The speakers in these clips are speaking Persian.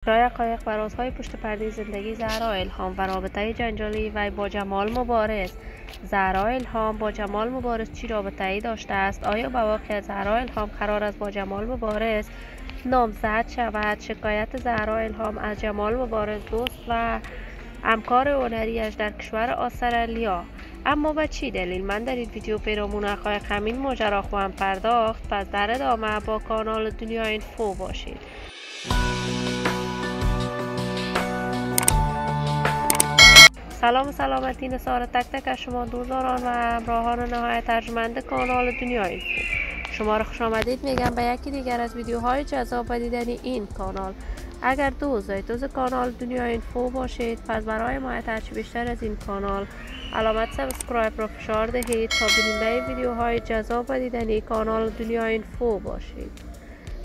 حقایق و رازهای پشت پرده زندگی زهرا الهام و رابطه جنجالی وی با جمال مبارز. زهرا الهام با جمال مبارز چی رابطه‌ای داشته است؟ آیا به واقع زهرا الهام قرار است با جمال مبارز نامزد شود؟ شکایت زهرا الهام از جمال مبارز دوست و همکار هنری‌اش در کشور استرالیا. اما به چی دلیل؟ من در این ویدیو پیرامون حقایق همین ماجرا خواهم پرداخت، پس در ادامه با کانال دنیا اینفو باشید. سلام و سلامتی نثار تک تک از شما دوستداران و همراهان نهایت ارجمند کانال دنیا اینفو. شما را خوش آمدید میگم به یکی دیگر از ویدیوهای جذاب و دیدنی این کانال. اگر دوست کانال دنیا اینفو باشید، پس برای حمایت هرچی بیشتر از این کانال علامت سابسکرایب را فشار دهید تا بیننده ویدیوهای جذاب و دیدنی کانال دنیا اینفو باشید.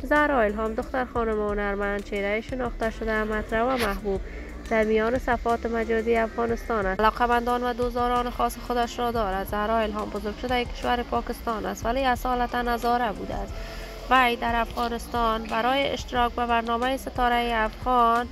زهرا الهام دختر خانم هنرمند، چهره شناخته شده، مطرح و محبوب در میان صفحات مجازی افغانستان است. علاقه‌مندان و دوستداران خاص خودش را دارد. زهرا الهام بزرگ شده کشور پاکستان است ولی اصالتا هزاره بوده است. وی در افغانستان برای اشتراک به برنامه ستاره افغان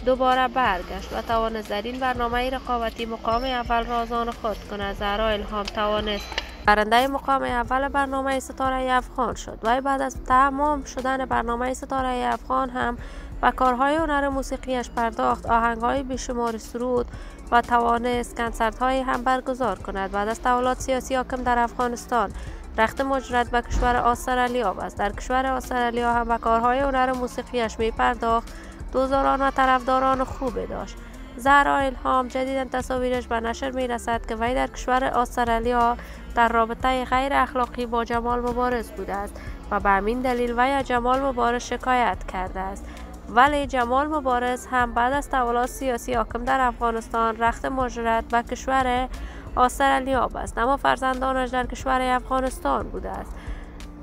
دوباره برگشت و توانست در این برنامه رقابتی مقام اول را از آن خود کند. زهرا الهام توانست برنده مقام اول برنامه ستاره افغان شد. وی بعد از تمام شدن برنامه ستاره افغان هم و کارهای هنر موسیقیش پرداخت، آهنگهای بیشمار سرود و توانست کنسرت‌های هم برگزار کند. بعد از تحولات سیاسی حاکم در افغانستان رخت مهاجرت به کشور استرالیا است. در کشور استرالیا هم به کارهای هنر موسیقیش می پرداخت. دوستداران و طرفداران خوبی داشت. زهرا الهام جدیدا تصاویرش به نشر می رسد که وی در کشور استرالیا در رابطه غیر اخلاقی با جمال مبارز بوده است و به همین دلیل وی از جمال مبارز شکایت کرده است. ولی جمال مبارز هم بعد از تحولات سیاسی حاکم در افغانستان رخت مهاجرت به کشور استرالیا است، اما فرزندانش در کشور افغانستان بوده است.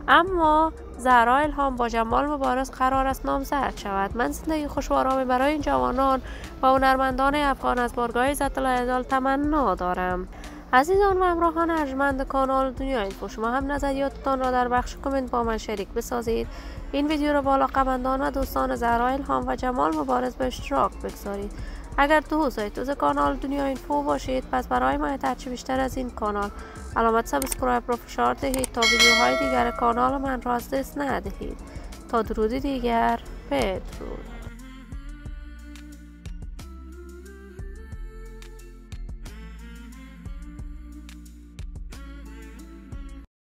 اما زهرا الهام با جمال مبارز قرار است نامزد شود. من زندگی خوش و آرامی برای این جوانان و هنرمندان افغان از بارگاه عزت العدال تمنا دارم. عزیزان و همراهان ارجمند کانال دنیا اینفو، شما هم نظریاتتان را در بخش کامنت با من شریک بسازید. این ویدیو را با علاقه‌مندان و دوستان زهرا الهام و جمال مبارز به اشتراک بگذارید. اگر دوست کانال دنیا اینفو باشید، پس برای حمایت هرچی بیشتر از این کانال علامت سابسکرایب را فشار دهید تا ویدیوهای دیگر کانال من را از دست ندهید. تا درودی دیگر، بدرود.